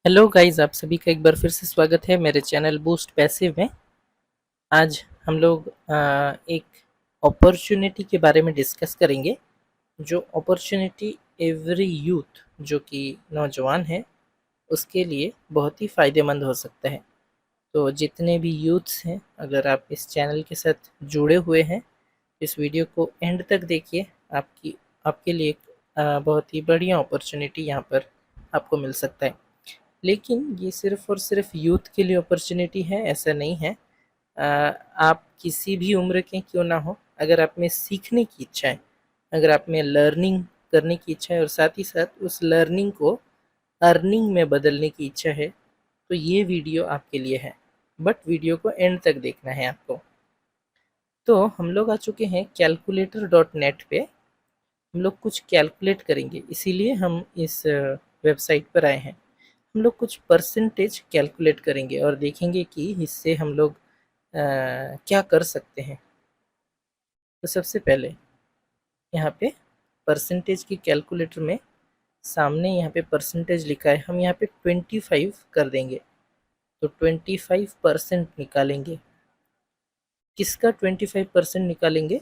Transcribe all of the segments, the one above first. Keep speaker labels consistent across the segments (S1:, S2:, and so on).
S1: Hello guys, आप सभी का एक बार फिर से स्वागत है मेरे चैनल बूस्ट पैसिव में। आज हम लोग एक अपॉर्चुनिटी के बारे में डिस्कस करेंगे। जो अपॉर्चुनिटी एवरी यूथ जो कि नौजवान है उसके लिए बहुत ही फ़ायदेमंद हो सकता है। तो जितने भी यूथ्स हैं, अगर आप इस चैनल के साथ जुड़े हुए हैं, इस वीडियो को एंड तक देखिए। आपके लिए एक बहुत ही बढ़िया अपॉर्चुनिटी यहाँ पर आपको मिल सकता है। लेकिन ये सिर्फ़ और सिर्फ यूथ के लिए अपॉर्चुनिटी है, ऐसा नहीं है। अ, आप किसी भी उम्र के क्यों ना हो, अगर आप में सीखने की इच्छा है, अगर आप में लर्निंग करने की इच्छा है और साथ ही साथ उस लर्निंग को अर्निंग में बदलने की इच्छा है, तो ये वीडियो आपके लिए है। बट वीडियो को एंड तक देखना है आपको। तो हम लोग आ चुके हैं कैलकुलेटर डॉट नेट पे। हम लोग कुछ कैलकुलेट करेंगे, इसीलिए हम इस वेबसाइट पर आए हैं। हम लोग कुछ परसेंटेज कैलकुलेट करेंगे और देखेंगे कि इससे हम लोग क्या कर सकते हैं। तो सबसे पहले यहाँ पे परसेंटेज की कैलकुलेटर में सामने यहाँ पे परसेंटेज लिखा है, हम यहाँ पे 25 कर देंगे। तो 25% निकालेंगे। किसका 25% निकालेंगे?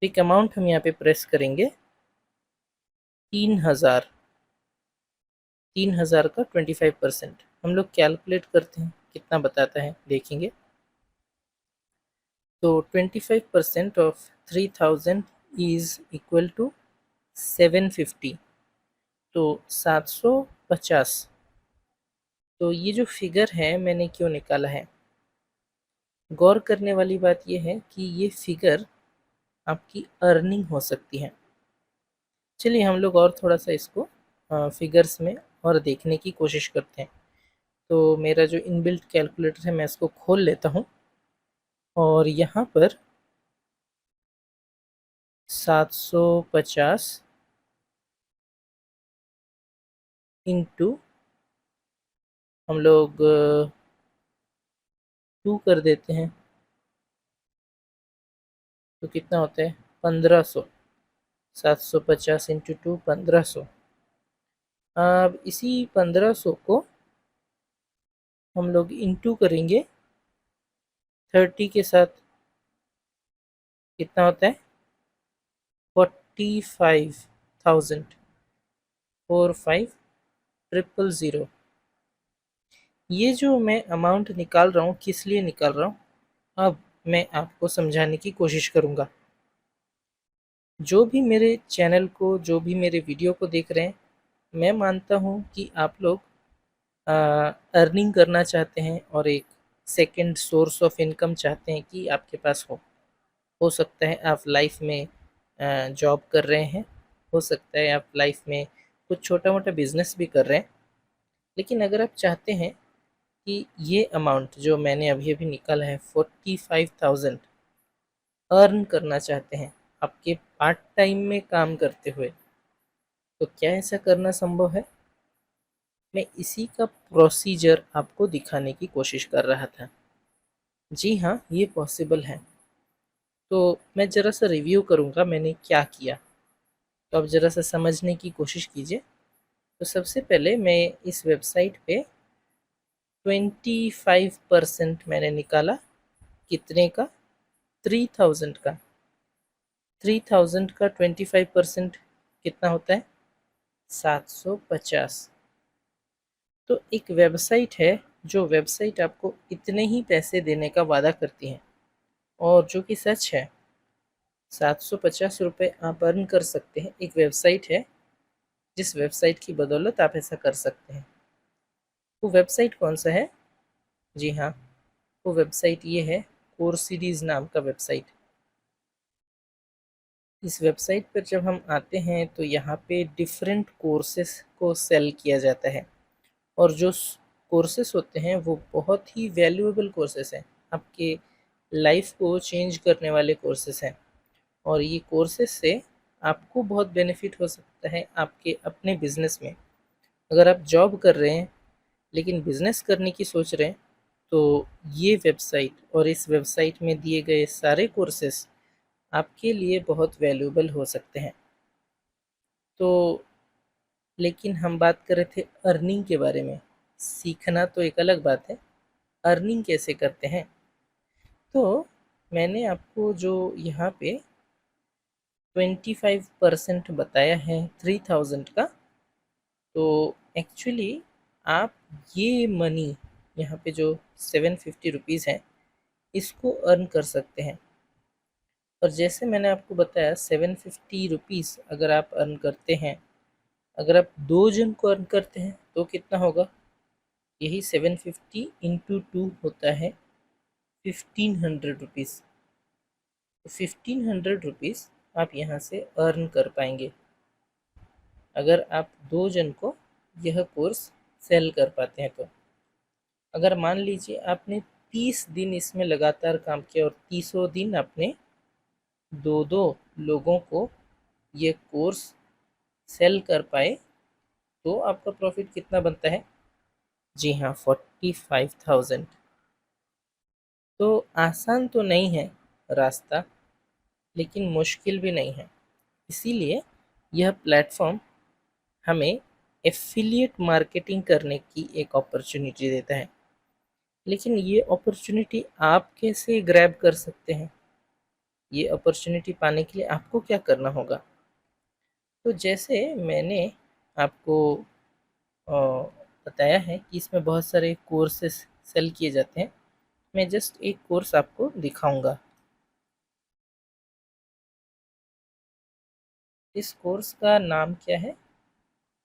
S1: एक अमाउंट हम यहाँ पे प्रेस करेंगे, 3000। 3000 का 25% हम लोग कैलकुलेट करते हैं, कितना बताता है देखेंगे। तो 25% ऑफ 3000 इज इक्वल टू 750। तो 750। तो ये जो फिगर है मैंने क्यों निकाला है, गौर करने वाली बात यह है कि ये फिगर आपकी अर्निंग हो सकती है। चलिए हम लोग और थोड़ा सा इसको फिगर्स में और देखने की कोशिश करते हैं। तो मेरा जो इनबिल्ट कैलकुलेटर है मैं इसको खोल लेता हूँ और यहाँ पर 750 इंटू हम लोग 2 कर देते हैं, तो कितना होता है 1500। 750 इंटू 2 1500। अब इसी 1500 को हम लोग इंटू करेंगे 30 के साथ, कितना होता है 45,000। 45,000। ये जो मैं अमाउंट निकाल रहा हूँ किस लिए निकाल रहा हूँ, अब मैं आपको समझाने की कोशिश करूँगा। जो भी मेरे चैनल को, जो भी मेरे वीडियो को देख रहे हैं, मैं मानता हूँ कि आप लोग अर्निंग करना चाहते हैं और एक सेकंड सोर्स ऑफ इनकम चाहते हैं कि आपके पास हो सकता है आप लाइफ में जॉब कर रहे हैं, हो सकता है आप लाइफ में कुछ छोटा मोटा बिजनेस भी कर रहे हैं। लेकिन अगर आप चाहते हैं कि ये अमाउंट जो मैंने अभी अभी निकाला है 45,000 अर्न करना चाहते हैं आपके पार्ट टाइम में काम करते हुए, तो क्या ऐसा करना संभव है? मैं इसी का प्रोसीजर आपको दिखाने की कोशिश कर रहा था। जी हाँ, ये पॉसिबल है। तो मैं ज़रा सा रिव्यू करूँगा मैंने क्या किया, तो आप ज़रा सा समझने की कोशिश कीजिए। तो सबसे पहले मैं इस वेबसाइट पे 25% मैंने निकाला। कितने का? 3000 का। 3000 का 25% कितना होता है? 750। तो एक वेबसाइट है, जो वेबसाइट आपको इतने ही पैसे देने का वादा करती है और जो कि सच है। 750 रुपये आप अर्न कर सकते हैं। एक वेबसाइट है जिस वेबसाइट की बदौलत आप ऐसा कर सकते हैं। वो वेबसाइट कौन सा है? जी हाँ, वो वेबसाइट ये है, कोर्स सीरीज़ नाम का वेबसाइट। इस वेबसाइट पर जब हम आते हैं तो यहाँ पे डिफरेंट कोर्सेस को सेल किया जाता है और जो कोर्सेस होते हैं वो बहुत ही वैल्यूएबल कोर्सेस हैं, आपके लाइफ को चेंज करने वाले कोर्सेस हैं। और ये कोर्सेस से आपको बहुत बेनिफिट हो सकता है आपके अपने बिजनेस में। अगर आप जॉब कर रहे हैं लेकिन बिजनेस करने की सोच रहे हैं, तो ये वेबसाइट और इस वेबसाइट में दिए गए सारे कोर्सेस आपके लिए बहुत वैल्यूएबल हो सकते हैं। तो लेकिन हम बात कर रहे थे अर्निंग के बारे में। सीखना तो एक अलग बात है, अर्निंग कैसे करते हैं। तो मैंने आपको जो यहाँ पे 25% बताया है 3000 का, तो एक्चुअली आप ये मनी यहाँ पे जो 750 रुपीज़ है, इसको अर्न कर सकते हैं। और जैसे मैंने आपको बताया 750 रुपीज़ अगर आप अर्न करते हैं, अगर आप 2 जन को अर्न करते हैं तो कितना होगा? यही 750 इंटू 2 होता है 1500 रुपीज़। तो 1500 रुपीज़ आप यहाँ से अर्न कर पाएंगे अगर आप 2 जन को यह कोर्स सेल कर पाते हैं तो। अगर मान लीजिए आपने 30 दिन इसमें लगातार काम किया और 30 दिन आपने दो दो लोगों को ये कोर्स सेल कर पाए, तो आपका प्रॉफिट कितना बनता है? जी हाँ, 45,000। तो आसान तो नहीं है रास्ता, लेकिन मुश्किल भी नहीं है। इसीलिए यह प्लेटफॉर्म हमें एफिलिएट मार्केटिंग करने की एक अपॉर्चुनिटी देता है। लेकिन ये अपॉर्चुनिटी आप कैसे ग्रैब कर सकते हैं? ये अपॉर्चुनिटी पाने के लिए आपको क्या करना होगा? तो जैसे मैंने आपको अ, बताया है कि इसमें बहुत सारे कोर्सेस सेल किए जाते हैं। मैं जस्ट एक कोर्स आपको दिखाऊंगा। इस कोर्स का नाम क्या है?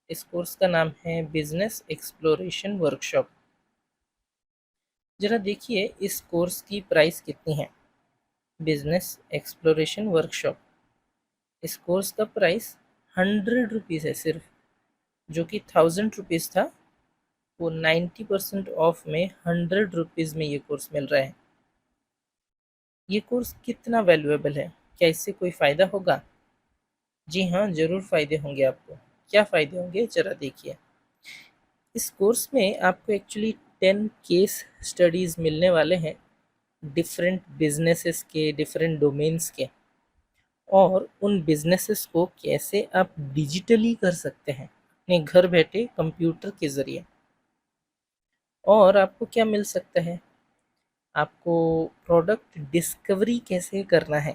S1: इस कोर्स का नाम है बिजनेस एक्सप्लोरेशन वर्कशॉप। जरा देखिए इस कोर्स की प्राइस कितनी है। बिजनेस एक्सप्लोरेशन वर्कशॉप, इस कोर्स का प्राइस 100 रुपीज़ है सिर्फ। जो कि 1000 रुपीज़ था, वो 90% ऑफ में 100 रुपीज़ में ये कोर्स मिल रहा है। ये कोर्स कितना वैल्यूएबल है? क्या इससे कोई फ़ायदा होगा? जी हाँ, ज़रूर फ़ायदे होंगे आपको। क्या फ़ायदे होंगे ज़रा देखिए। इस कोर्स में आपको एक्चुअली 10 केस स्टडीज़ मिलने वाले हैं, डिफरेंट बिजनेसेस के, डिफरेंट डोमेन्स के। और उन बिजनेसेस को कैसे आप डिजिटली कर सकते हैं अपने घर बैठे कंप्यूटर के ज़रिए। और आपको क्या मिल सकता है? आपको प्रोडक्ट डिस्कवरी कैसे करना है,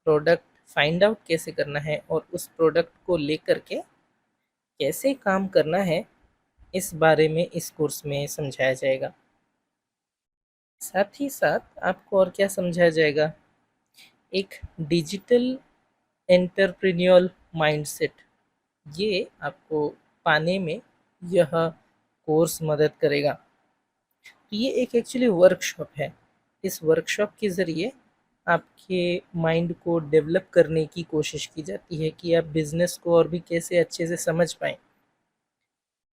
S1: प्रोडक्ट फाइंड आउट कैसे करना है, और उस प्रोडक्ट को लेकर के कैसे काम करना है, इस बारे में इस कोर्स में समझाया जाएगा। साथ ही साथ आपको और क्या समझाया जाएगा? एक डिजिटल एंटरप्रेन्योर माइंडसेट, ये आपको पाने में यह कोर्स मदद करेगा। तो ये एक एक्चुअली वर्कशॉप है। इस वर्कशॉप के ज़रिए आपके माइंड को डेवलप करने की कोशिश की जाती है कि आप बिज़नेस को और भी कैसे अच्छे से समझ पाएँ।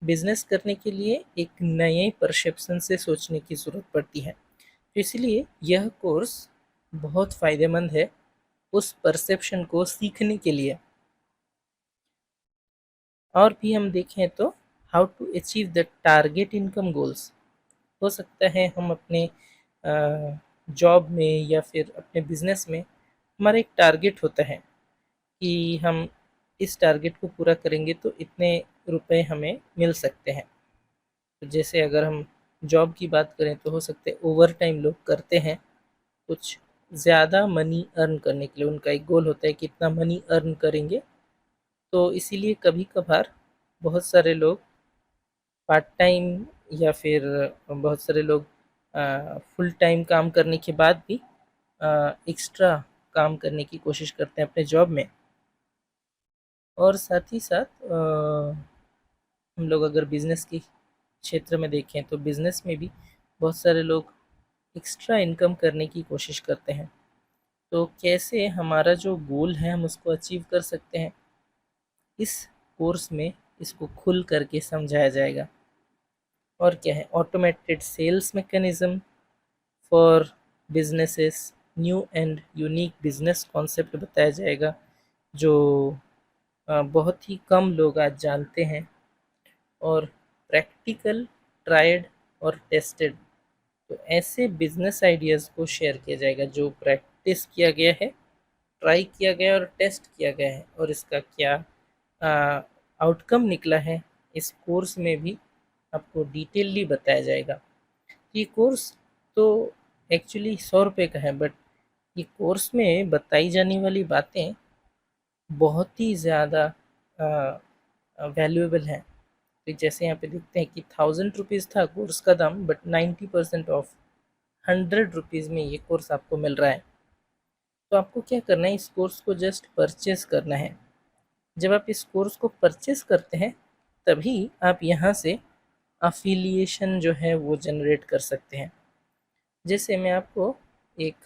S1: बिज़नेस करने के लिए एक नए परसेप्शन से सोचने की ज़रूरत पड़ती है। तो इसलिए यह कोर्स बहुत फ़ायदेमंद है उस परसेप्शन को सीखने के लिए। और भी हम देखें तो how to achieve the target income goals. हो सकता है हम अपने जॉब में या फिर अपने बिजनेस में हमारा एक टारगेट होता है कि हम इस टारगेट को पूरा करेंगे तो इतने रुपए हमें मिल सकते हैं। तो जैसे अगर हम जॉब की बात करें तो हो सकता है ओवर टाइम लोग करते हैं कुछ ज़्यादा मनी अर्न करने के लिए। उनका एक गोल होता है कि इतना मनी अर्न करेंगे। तो इसीलिए कभी कभार बहुत सारे लोग पार्ट टाइम या फिर बहुत सारे लोग फुल टाइम काम करने के बाद भी एक्स्ट्रा काम करने की कोशिश करते हैं अपने जॉब में। और साथ ही साथ हम लोग अगर बिज़नेस के क्षेत्र में देखें तो बिज़नेस में भी बहुत सारे लोग एक्स्ट्रा इनकम करने की कोशिश करते हैं। तो कैसे हमारा जो गोल है हम उसको अचीव कर सकते हैं, इस कोर्स में इसको खुल करके समझाया जाएगा। और क्या है, automated sales mechanism for businesses, new and unique business concept बताया जाएगा जो बहुत ही कम लोग आज जानते हैं। और प्रैक्टिकल, ट्राइड और टेस्टेड, तो ऐसे बिजनेस आइडियाज़ को शेयर किया जाएगा जो प्रैक्टिस किया गया है, ट्राई किया गया और टेस्ट किया गया है, और इसका क्या आउटकम निकला है इस कोर्स में भी आपको डिटेलली बताया जाएगा। ये कोर्स तो एक्चुअली 100 रुपये का है, बट ये कोर्स में बताई जाने वाली बातें बहुत ही ज़्यादा वैल्यूएबल हैं। तो जैसे यहाँ पे देखते हैं कि 1000 रुपीज़ था कोर्स का दाम, बट 90% ऑफ 100 रुपीज़ में ये कोर्स आपको मिल रहा है। तो आपको क्या करना है, इस कोर्स को जस्ट परचेस करना है। जब आप इस कोर्स को परचेस करते हैं तभी आप यहाँ से अफिलिएशन जो है वो जनरेट कर सकते हैं। जैसे मैं आपको एक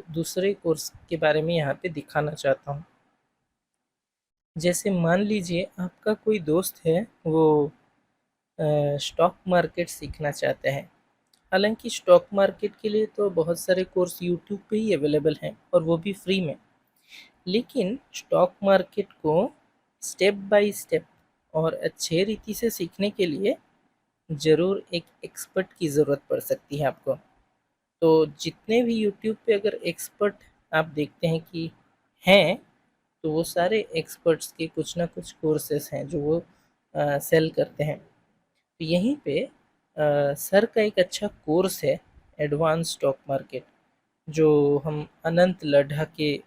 S1: दूसरे कोर्स के बारे में यहाँ पे दिखाना चाहता हूँ। जैसे मान लीजिए आपका कोई दोस्त है, वो स्टॉक मार्केट सीखना चाहते हैं। हालांकि स्टॉक मार्केट के लिए तो बहुत सारे कोर्स यूट्यूब पे ही अवेलेबल हैं और वो भी फ्री में, लेकिन स्टॉक मार्केट को स्टेप बाय स्टेप और अच्छे रीति से सीखने के लिए ज़रूर एक एक्सपर्ट की ज़रूरत पड़ सकती है आपको। तो जितने भी यूट्यूब पे अगर एक्सपर्ट आप देखते हैं कि हैं, तो वो सारे एक्सपर्ट्स के कुछ ना कुछ कोर्सेस हैं जो वो सेल करते हैं। तो यहीं पे सर का एक अच्छा कोर्स है, एडवांस स्टॉक मार्केट, जो हम अनंत लड्ढा के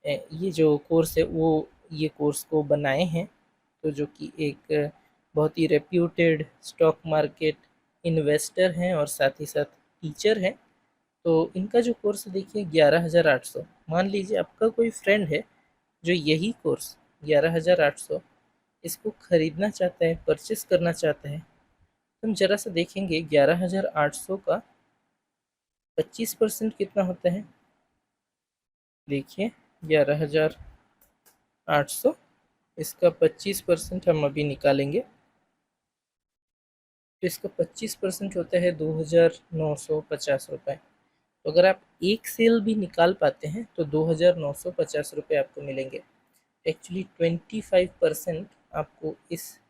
S1: ये जो कोर्स है वो ये कोर्स को बनाए हैं। तो जो कि एक बहुत ही रेप्यूटेड स्टॉक मार्केट इन्वेस्टर हैं और साथ ही साथ टीचर हैं। तो इनका जो कोर्स देखिए 11,800। मान लीजिए आपका कोई फ्रेंड है जो यही कोर्स 11,800 इसको ख़रीदना चाहता है, परचेस करना चाहता है। तो हम ज़रा सा देखेंगे 11,800 का 25% कितना होता है। देखिए 11,800, इसका 25% हम अभी निकालेंगे, तो इसका 25% होता है 2,950 रुपये। तो अगर आप एक सेल भी निकाल पाते हैं तो 2,950 रुपये आपको मिलेंगे। एक्चुअली 25% आपको इस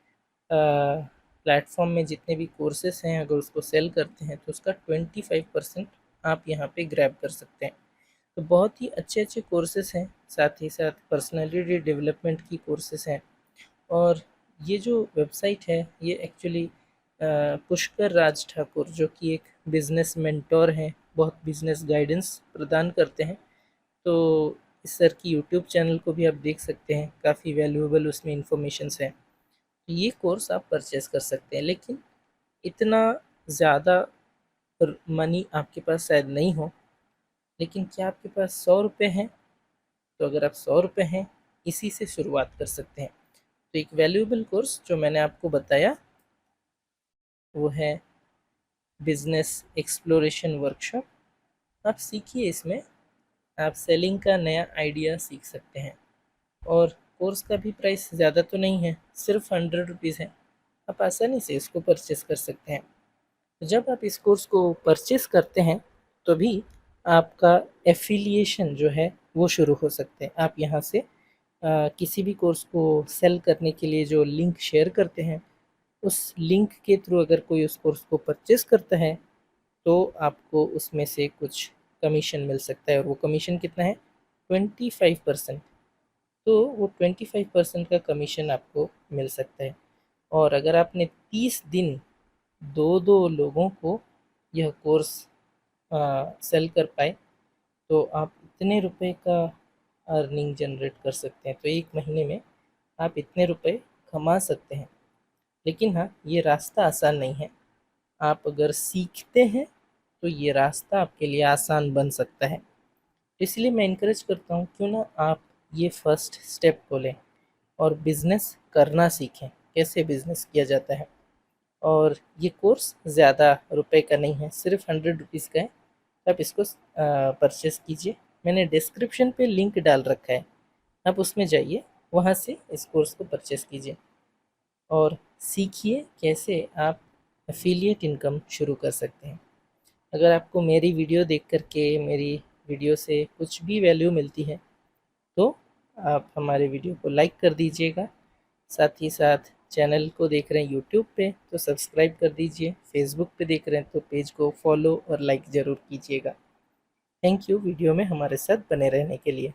S1: प्लेटफॉर्म में जितने भी कोर्सेस हैं, अगर उसको सेल करते हैं तो उसका 25% आप यहाँ पे ग्रैब कर सकते हैं। तो बहुत ही अच्छे अच्छे कोर्सेस हैं, साथ ही साथ पर्सनालिटी डेवलपमेंट की कोर्सेस हैं। और ये जो वेबसाइट है ये एक्चुअली पुष्कर राज ठाकुर, जो कि एक बिज़नेस मेंटोर हैं, बहुत बिज़नेस गाइडेंस प्रदान करते हैं। तो इस सर की यूट्यूब चैनल को भी आप देख सकते हैं, काफ़ी वैल्यूएबल उसमें इंफॉर्मेशंस हैं। ये कोर्स आप परचेज़ कर सकते हैं, लेकिन इतना ज़्यादा मनी आपके पास शायद नहीं हो। लेकिन क्या आपके पास 100 रुपये हैं? तो अगर आप 100 रुपये हैं, इसी से शुरुआत कर सकते हैं। तो एक वैल्यूएबल कोर्स जो मैंने आपको बताया वो है बिजनेस एक्सप्लोरेशन वर्कशॉप। आप सीखिए, इसमें आप सेलिंग का नया आइडिया सीख सकते हैं। और कोर्स का भी प्राइस ज़्यादा तो नहीं है, सिर्फ 100 रुपीज़ है। आप आसानी से इसको परचेस कर सकते हैं। तो जब आप इस कोर्स को परचेस करते हैं तभी आपका एफिलिएशन जो है वो शुरू हो सकते हैं। आप यहाँ से किसी भी कोर्स को सेल करने के लिए जो लिंक शेयर करते हैं, उस लिंक के थ्रू अगर कोई उस कोर्स को परचेस करता है तो आपको उसमें से कुछ कमीशन मिल सकता है। और वो कमीशन कितना है? 25%। तो वो 25% का कमीशन आपको मिल सकता है। और अगर आपने 30 दिन 2-2 लोगों को यह कोर्स सेल कर पाए तो आप इतने रुपए का अर्निंग जनरेट कर सकते हैं। तो एक महीने में आप इतने रुपए कमा सकते हैं। लेकिन हाँ, ये रास्ता आसान नहीं है। आप अगर सीखते हैं तो ये रास्ता आपके लिए आसान बन सकता है। इसलिए मैं इनकरेज करता हूँ, क्यों ना आप ये फर्स्ट स्टेप को लें और बिज़नेस करना सीखें, कैसे बिज़नेस किया जाता है। और ये कोर्स ज़्यादा रुपए का नहीं है, सिर्फ 100 रुपीज़ का है। आप इसको परचेस कीजिए। मैंने डिस्क्रिप्शन पे लिंक डाल रखा है, आप उसमें जाइए, वहाँ से इस कोर्स को परचेस कीजिए और सीखिए कैसे आप एफिलिएट इनकम शुरू कर सकते हैं। अगर आपको मेरी वीडियो देख कर के, मेरी वीडियो से कुछ भी वैल्यू मिलती है तो आप हमारे वीडियो को लाइक कर दीजिएगा। साथ ही साथ चैनल को देख रहे हैं यूट्यूब पे तो सब्सक्राइब कर दीजिए, फेसबुक पे देख रहे हैं तो पेज को फॉलो और लाइक ज़रूर कीजिएगा। थैंक यू वीडियो में हमारे साथ बने रहने के लिए।